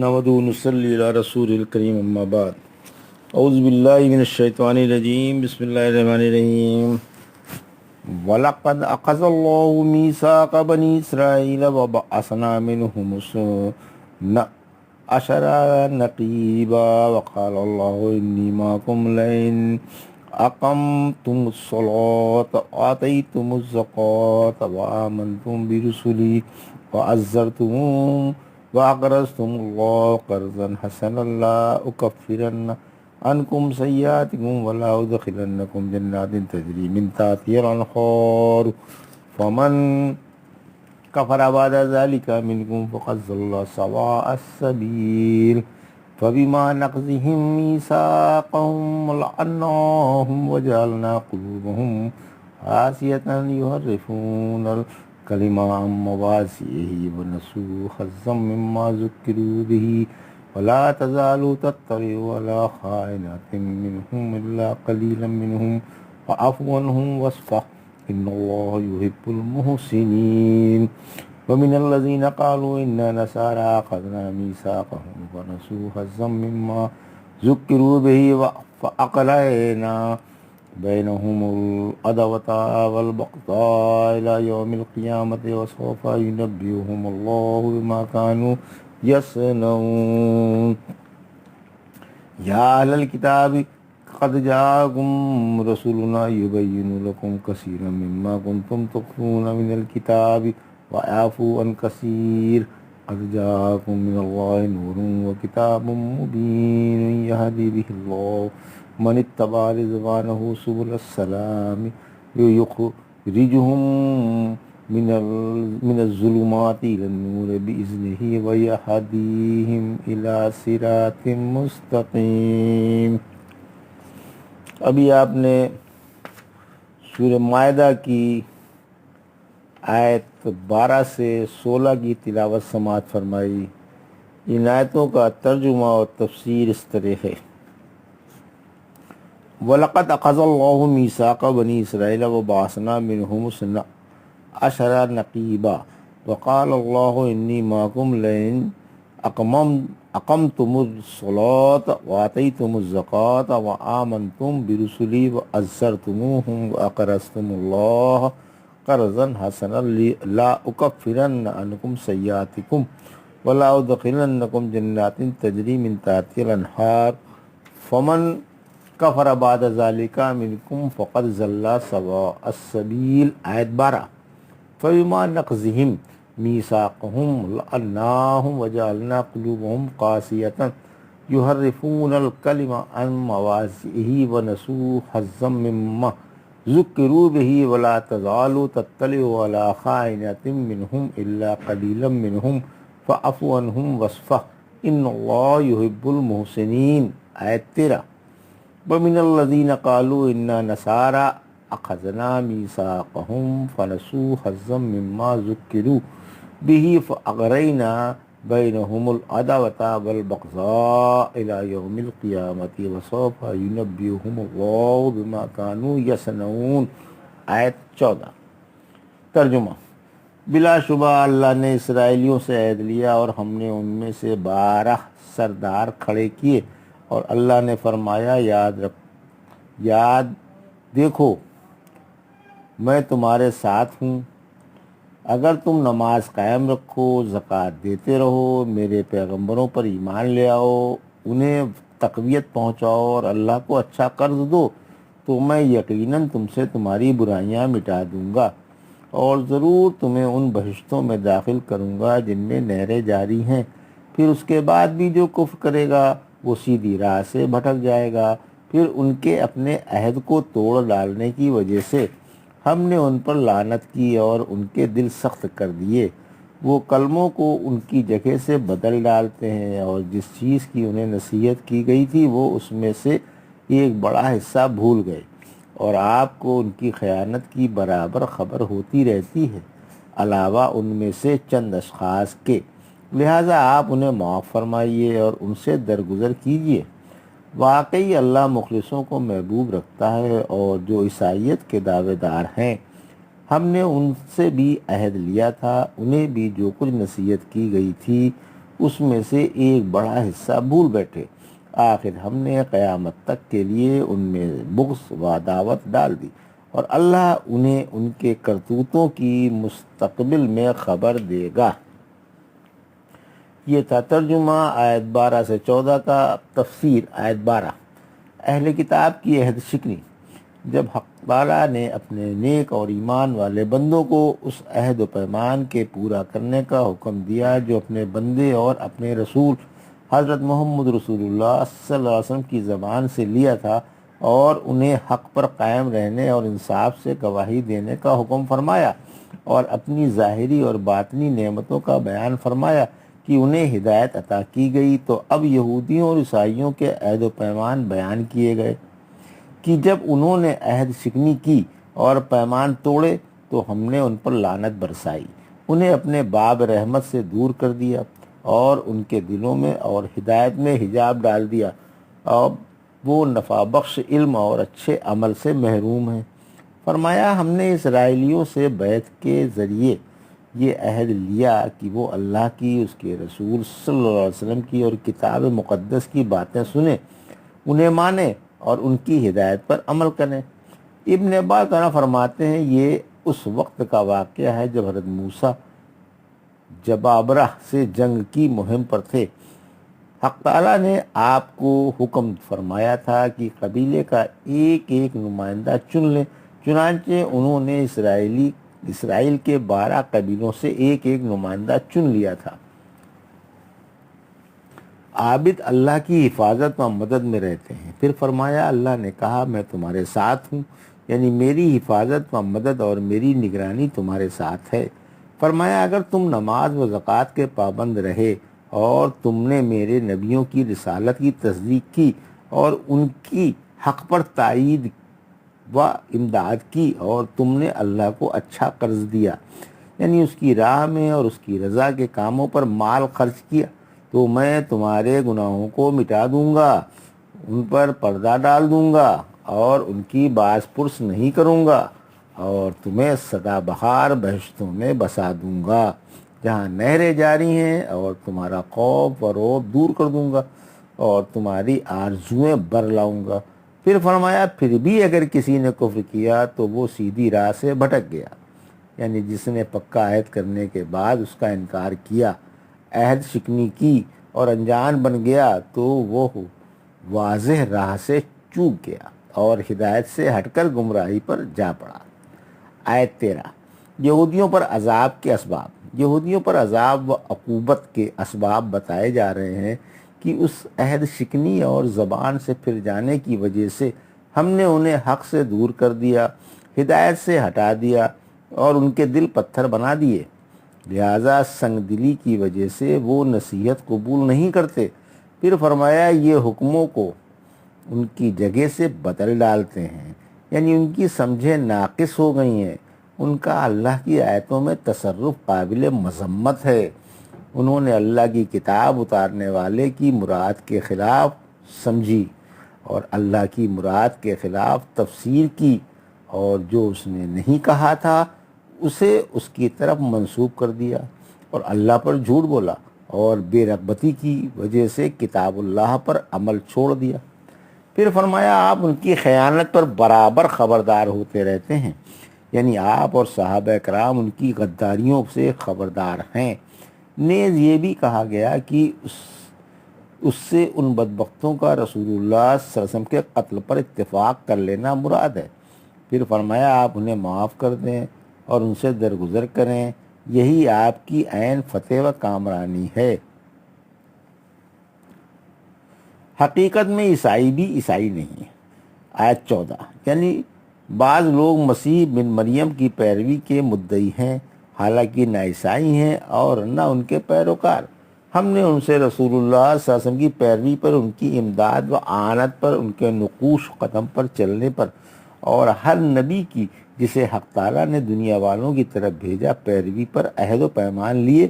نحمدہ و نصلی علی رسول الکریم اما بعد اعوذ باللہ من الشیطان الرجیم بسم اللہ الرحمن الرحیم وَلَقَدْ أَخَذَ اللَّهُ مِيثَاقَ بَنِي إِسْرَائِيلَ وَبَعَثْنَا مِنْهُمُ اثْنَيْ عَشَرَ نَقِيبًا وَقَالَ اللَّهُ إِنِّي مَعَكُمْ لَئِنْ أَقَمْتُمُ الصَّلَاةَ وَآتَيْتُمُ الزَّكَاةَ وَآمَنْتُمْ بِرُسُلِي وَعَزَّرْتُمُوهُمْ وَأَقْرَضْتُمُ اللَّهَ قَرْضًا حَسَنًا لَأُكَفِّرَنَّ عنكم سيئاتكم ولا أدخلنكم جنات تجري من تحتها الأنهار فمن كفر بعد ذلك منكم فقد ضل سواء السبيل فبما نقضهم ميثاقهم لعناهم وجعلنا قلوبهم قاسية يحرفون الكلم عن مواضعه ونسوا حظا مما ذكروا به ولا تزالوا تطلع على خائنة منهم إلا قليلا منهم فاعف عنهم واصفح إن الله يحب المحسنين ومن الذين قالوا إنا نصارى أخذنا ميثاقهم ونسوا حظا مما ذكروا به فأغرينا بينهم العداوة والبغضاء إلى يوم القيامة وسوف ينبئهم الله بما كانوا يصنعون يا أهل الكتاب قد جاءكم رسولنا يبين لكم كثيرا مما كنتم تخفون من الكتاب ويعفو عن كثير قد جاءكم من الله نور وكتاب مبين يهدي به الله من اتبع رضوانه سبل السلام يخرجهم من الظلمات إلى النور بإذنه ويهديهم إلى صراط مستقيم۔ ابھی آپ نے سورہ مائدہ کی آیت 12 سے 16 کی تلاوت سماعت فرمائی۔ ان آیتوں کا ترجمہ اور تفسیر اس طرح ہے۔ وَلَقَدْ أَخَذَ اللَّهُ مِيثَاقَ بَنِي إِسْرَائِيلَ وَبَعَثْنَا مِنْهُمُ اثْنَيْ عَشَرَ نَقِيبًا وَقَالَ اللَّهُ إِنِّي مَعَكُمْ لَئِنْ أَقَمْتُمُ الصَّلَاةَ وَآتَيْتُمُ الزَّكَاةَ وَآمَنْتُمْ بِرُسُلِي وَعَزَّرْتُمُوهُمْ وَأَقْرَضْتُمُ اللَّهَ قَرْضًا حَسَنًا لَأُكَفِّرَنَّ عَنْكُمْ سَيِّئَاتِكُمْ وَلَا أُدْخِلَنَّكُمْ جَنَّاتٍ تَجْرِي مِنْ تَحْتِهَا الْأَنْهَارُ فَمَنْ کفر بعد ذالک منکم فقد ضل سواء السبیل۔ آیت 12۔ فبما نقضهم میثاقهم لعناهم وجعلنا قلوبهم قاسیة یحرفون الکلم عن مواضعه ونسوا حظا مما ذکروا به ولا تزال تطلع على خائنة منهم الا قلیلا منهم فاعف عنهم واصفح ان اللہ يحب المحسنین۔ آیت 13۔ وَمِنَ الَّذِينَ قَالُوا إِنَّا نَصَارَىٰ أَخَذْنَا مِيثَاقَهُمْ فَنَسُوا حَظًّا مِّمَّا ذُكِّرُوا بِهِ فَأَغْرَيْنَا بَيْنَهُمُ الْعَدَاوَةَ وَالْبَغْضَاءَ إِلَىٰ يَوْمِ الْقِيَامَةِ وَسَوْفَ يُنَبِّئُهُمُ اللَّهُ بِمَا كَانُوا يَصْنَعُونَ۔ آیت 14۔ ترجمہ۔ بلا شبہ اللہ نے اسرائیلیوں سے عہد لیا اور ہم نے ان میں سے 12 سردار کھڑے کیے، اور اللہ نے فرمایا یاد دیکھو میں تمہارے ساتھ ہوں، اگر تم نماز قائم رکھو، زکوٰۃ دیتے رہو، میرے پیغمبروں پر ایمان لے آؤ، انہیں تقویت پہنچاؤ اور اللہ کو اچھا قرض دو، تو میں یقیناً تم سے تمہاری برائیاں مٹا دوں گا اور ضرور تمہیں ان بہشتوں میں داخل کروں گا جن میں نہریں جاری ہیں۔ پھر اس کے بعد بھی جو کفر کرے گا وہ سیدھی راہ سے بھٹک جائے گا۔ پھر ان کے اپنے عہد کو توڑ ڈالنے کی وجہ سے ہم نے ان پر لعنت کی اور ان کے دل سخت کر دیے۔ وہ کلموں کو ان کی جگہ سے بدل ڈالتے ہیں اور جس چیز کی انہیں نصیحت کی گئی تھی وہ اس میں سے ایک بڑا حصہ بھول گئے، اور آپ کو ان کی خیانت کی برابر خبر ہوتی رہتی ہے، علاوہ ان میں سے چند اشخاص کے۔ لہٰذا آپ انہیں معاف فرمائیے اور ان سے درگزر کیجیے۔ واقعی اللہ مخلصوں کو محبوب رکھتا ہے، اور جو عیسائیت کے دعوے دار ہیں ہم نے ان سے بھی عہد لیا تھا، انہیں بھی جو کچھ نصیحت کی گئی تھی اس میں سے ایک بڑا حصہ بھول بیٹھے۔ آخر ہم نے قیامت تک کے لیے ان میں بغض و عداوت ڈال دی، اور اللہ انہیں ان کے کرتوتوں کی مستقبل میں خبر دے گا۔ یہ تھا ترجمہ آیت 12 سے 14 کا۔ تفسیر آیت 12۔ اہل کتاب کی عہد شکنی۔ جب حق تعالیٰ نے اپنے نیک اور ایمان والے بندوں کو اس عہد و پیمان کے پورا کرنے کا حکم دیا جو اپنے بندے اور اپنے رسول حضرت محمد رسول اللہ صلی اللہ علیہ وسلم کی زبان سے لیا تھا، اور انہیں حق پر قائم رہنے اور انصاف سے گواہی دینے کا حکم فرمایا، اور اپنی ظاہری اور باطنی نعمتوں کا بیان فرمایا کہ انہیں ہدایت عطا کی گئی، تو اب یہودیوں اور عیسائیوں کے عہد و پیمان بیان کیے گئے کہ جب انہوں نے عہد شکنی کی اور پیمان توڑے تو ہم نے ان پر لعنت برسائی، انہیں اپنے باب رحمت سے دور کر دیا، اور ان کے دلوں میں اور ہدایت میں حجاب ڈال دیا، اور وہ نفع بخش علم اور اچھے عمل سے محروم ہیں۔ فرمایا ہم نے اسرائیلیوں سے بیعت کے ذریعے یہ عہد لیا کہ وہ اللہ کی، اس کے رسول صلی اللہ علیہ وسلم کی اور کتاب مقدس کی باتیں سنیں، انہیں مانیں اور ان کی ہدایت پر عمل کریں۔ ابن عباس فرماتے ہیں یہ اس وقت کا واقعہ ہے جب حضرت موسیٰ جبابرہ سے جنگ کی مہم پر تھے۔ حق تعالیٰ نے آپ کو حکم فرمایا تھا کہ قبیلے کا ایک ایک نمائندہ چن لیں، چنانچہ انہوں نے اسرائیل کے 12 قبیلوں سے ایک ایک نمائندہ چن لیا تھا۔ عابد اللہ کی حفاظت و مدد میں رہتے ہیں۔ پھر فرمایا اللہ نے کہا میں تمہارے ساتھ ہوں، یعنی میری حفاظت و مدد اور میری نگرانی تمہارے ساتھ ہے۔ فرمایا اگر تم نماز و زکوٰۃ کے پابند رہے اور تم نے میرے نبیوں کی رسالت کی تصدیق کی اور ان کی حق پر تائید و امداد کی، اور تم نے اللہ کو اچھا قرض دیا، یعنی اس کی راہ میں اور اس کی رضا کے کاموں پر مال خرچ کیا، تو میں تمہارے گناہوں کو مٹا دوں گا، ان پر پردہ ڈال دوں گا اور ان کی باز پرس نہیں کروں گا، اور تمہیں سدا بہار بہشتوں میں بسا دوں گا جہاں نہریں جاری ہیں، اور تمہارا خوف و رعب دور کر دوں گا اور تمہاری آرزوئیں بر لاؤں گا۔ پھر فرمایا پھر بھی اگر کسی نے کفر کیا تو وہ سیدھی راہ سے بھٹک گیا، یعنی جس نے پکا عہد کرنے کے بعد اس کا انکار کیا، عہد شکنی کی اور انجان بن گیا، تو وہ واضح راہ سے چوک گیا اور ہدایت سے ہٹ کر گمراہی پر جا پڑا۔ آیت 13۔ یہودیوں پر عذاب کے اسباب۔ یہودیوں پر عذاب و عقوبت کے اسباب بتائے جا رہے ہیں کہ اس عہد شکنی اور زبان سے پھر جانے کی وجہ سے ہم نے انہیں حق سے دور کر دیا، ہدایت سے ہٹا دیا اور ان کے دل پتھر بنا دیے، لہذا سنگ دلی کی وجہ سے وہ نصیحت قبول نہیں کرتے۔ پھر فرمایا یہ حکموں کو ان کی جگہ سے بدل ڈالتے ہیں، یعنی ان کی سمجھیں ناقص ہو گئی ہیں، ان کا اللہ کی آیتوں میں تصرف قابل مذمت ہے، انہوں نے اللہ کی کتاب اتارنے والے کی مراد کے خلاف سمجھی اور اللہ کی مراد کے خلاف تفسیر کی، اور جو اس نے نہیں کہا تھا اسے اس کی طرف منسوب کر دیا، اور اللہ پر جھوٹ بولا اور بے رغبتی کی وجہ سے کتاب اللہ پر عمل چھوڑ دیا۔ پھر فرمایا آپ ان کی خیانت پر برابر خبردار ہوتے رہتے ہیں، یعنی آپ اور صحابہ کرام ان کی غداریوں سے خبردار ہیں۔ نیز یہ بھی کہا گیا کہ اس سے ان بدبختوں کا رسول اللہ صلی اللہ علیہ وسلم کے قتل پر اتفاق کر لینا مراد ہے۔ پھر فرمایا آپ انہیں معاف کر دیں اور ان سے درگزر کریں، یہی آپ کی عین فتح و کامرانی ہے۔ حقیقت میں عیسائی بھی عیسائی نہیں ہے۔ آیت 14۔ یعنی بعض لوگ مسیح بن مریم کی پیروی کے مدعی ہیں، حالانکہ نہ عیسائی ہیں اور نہ ان کے پیروکار۔ ہم نے ان سے رسول اللہ صلی اللہ علیہ وسلم کی پیروی پر، ان کی امداد و اعانت پر، ان کے نقوش قدم پر چلنے پر، اور ہر نبی کی جسے حق تعالیٰ نے دنیا والوں کی طرف بھیجا پیروی پر عہد و پیمان لیے،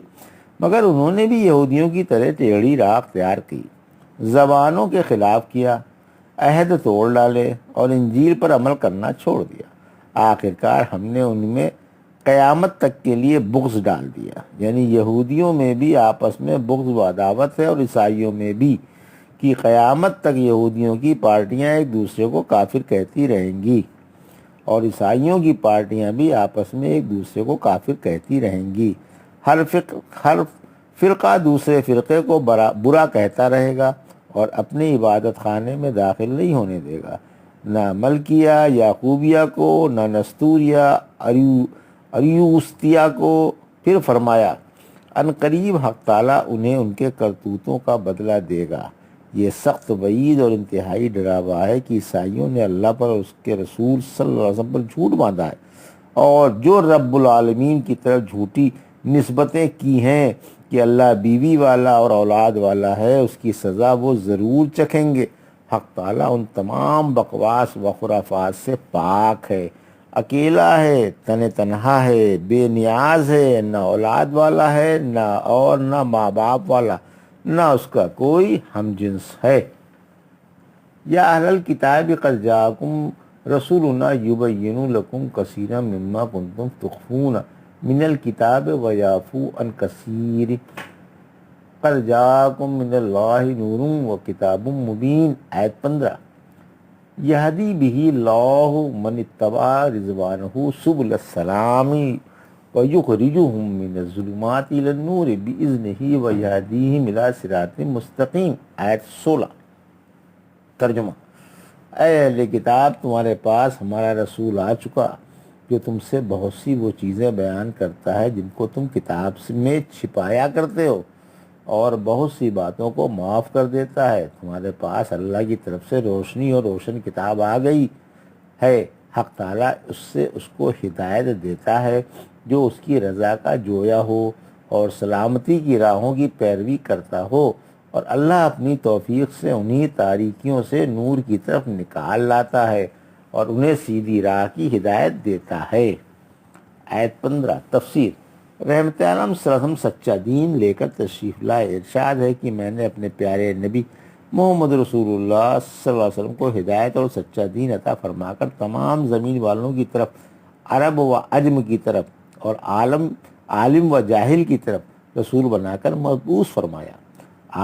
مگر انہوں نے بھی یہودیوں کی طرح ٹیڑھی راہ اختیار کی، زبانوں کے خلاف کیا، عہد توڑ ڈالے اور انجیل پر عمل کرنا چھوڑ دیا۔ آخرکار ہم نے ان میں قیامت تک کے لیے بغض ڈال دیا، یعنی یہودیوں میں بھی آپس میں بغض و عداوت ہے، اور عیسائیوں میں بھی، کہ قیامت تک یہودیوں کی پارٹیاں ایک دوسرے کو کافر کہتی رہیں گی، اور عیسائیوں کی پارٹیاں بھی آپس میں ایک دوسرے کو کافر کہتی رہیں گی۔ ہر فرقہ دوسرے فرقے کو برا کہتا رہے گا، اور اپنے عبادت خانے میں داخل نہیں ہونے دے گا، نہ ملکیہ یعقوبیہ کو، نہ نستوریہ اریوستیا کو۔ پھر فرمایا ان قریب حق تعالیٰ انہیں ان کے کرتوتوں کا بدلہ دے گا۔ یہ سخت وعید اور انتہائی ڈراوا ہے کہ عیسائیوں نے اللہ پر اور اس کے رسول صلی اللہ علیہ وسلم پر جھوٹ باندھا ہے، اور جو رب العالمین کی طرف جھوٹی نسبتیں کی ہیں کہ اللہ بیوی والا اور اولاد والا ہے، اس کی سزا وہ ضرور چکھیں گے۔ حق تعالیٰ ان تمام بکواس و خرافات سے پاک ہے، اکیلا ہے، تنہا ہے، بے نیاز ہے، نہ اولاد والا ہے نہ ماں باپ والا، نہ اس کا کوئی ہم جنس ہے۔ یا اہل الکتاب قد جاءکم رسولنا یبین لکم کثیرا مما کنتم تخفون من الکتاب ویعفو عن کثیر قد جاءکم من اللہ نور وکتاب مبین۔ آیت 15۔ یہدی بہ اللہ من اتبع رضوانہ سبل السلام ویخرجہم من الظلمات الی النور بإذنہ ویہدیہم الی صراط مستقیم۔ آیت 16۔ ترجمہ: اے اہل کتاب، تمہارے پاس ہمارا رسول آ چکا جو تم سے بہت سی وہ چیزیں بیان کرتا ہے جن کو تم کتاب میں چھپایا کرتے ہو، اور بہت سی باتوں کو معاف کر دیتا ہے۔ تمہارے پاس اللہ کی طرف سے روشنی اور روشن کتاب آ گئی ہے۔ حق تعالیٰ اس کو ہدایت دیتا ہے جو اس کی رضا کا جویا ہو اور سلامتی کی راہوں کی پیروی کرتا ہو، اور اللہ اپنی توفیق سے انہی تاریکیوں سے نور کی طرف نکال لاتا ہے اور انہیں سیدھی راہ کی ہدایت دیتا ہے۔ آیت 15۔ تفسیر: رحمت عالم صلی اللہ علیہ وسلم سچا دین لے کر تشریف لائے۔ ارشاد ہے کہ میں نے اپنے پیارے نبی محمد رسول اللہ صلی اللہ علیہ وسلم کو ہدایت اور سچا دین عطا فرما کر تمام زمین والوں کی طرف، عرب و عجم کی طرف، اور عالم و جاہل کی طرف رسول بنا کر مبعوث فرمایا۔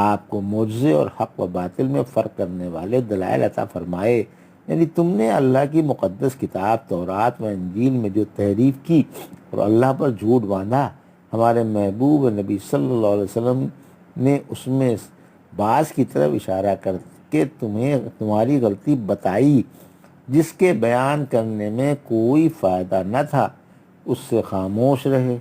آپ کو معجزے اور حق و باطل میں فرق کرنے والے دلائل عطا فرمائے، یعنی تم نے اللہ کی مقدس کتاب تورات و انجیل میں جو تحریف کی اور اللہ پر جھوٹ باندھا، ہمارے محبوب نبی صلی اللہ علیہ وسلم نے اس میں بعض کی طرف اشارہ کر کے تمہاری غلطی بتائی، جس کے بیان کرنے میں کوئی فائدہ نہ تھا، اس سے خاموش رہے۔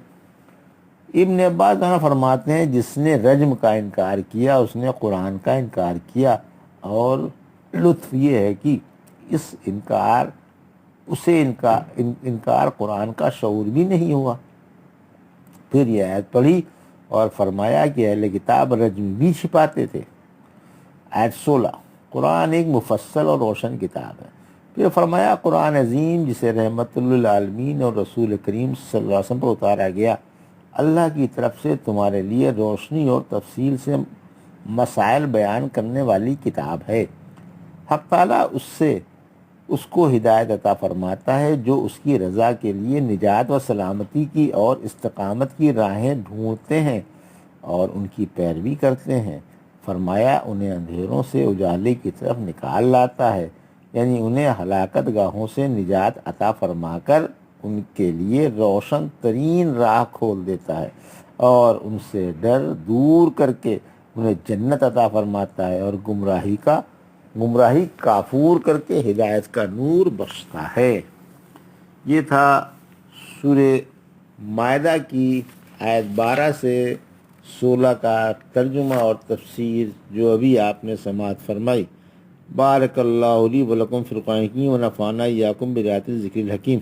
ابن عباس فرماتے ہیں جس نے رجم کا انکار کیا اس نے قرآن کا انکار کیا، اور لطف یہ ہے کہ اسے انکار قرآن کا شعور بھی نہیں ہوا۔ پھر یہ آیت پڑھی اور فرمایا کہ اہل کتاب رجم بھی چھپاتے تھے۔ آیت 16۔ قرآن ایک مفصل اور روشن کتاب ہے۔ پھر فرمایا قرآن عظیم جسے رحمت للعالمین اور رسول کریم صلی اللہ علیہ وسلم پر اتارا گیا، اللہ کی طرف سے تمہارے لیے روشنی اور تفصیل سے مسائل بیان کرنے والی کتاب ہے۔ حق تعالیٰ اس کو ہدایت عطا فرماتا ہے جو اس کی رضا کے لیے نجات و سلامتی کی اور استقامت کی راہیں ڈھونڈتے ہیں اور ان کی پیروی کرتے ہیں۔ فرمایا انہیں اندھیروں سے اجالے کی طرف نکال لاتا ہے، یعنی انہیں ہلاکت گاہوں سے نجات عطا فرما کر ان کے لیے روشن ترین راہ کھول دیتا ہے، اور ان سے ڈر دور کر کے انہیں جنت عطا فرماتا ہے، اور گمراہی کافور کر کے ہدایت کا نور بخشتا ہے۔ یہ تھا سورہ مائدہ کی آیت 12 سے 16 کا ترجمہ اور تفسیر جو ابھی آپ نے سماعت فرمائی۔ بارک اللہ لی و لکم فی القرآن الحکیم و نفعنا ایاکم بآیات الذکر الحکیم۔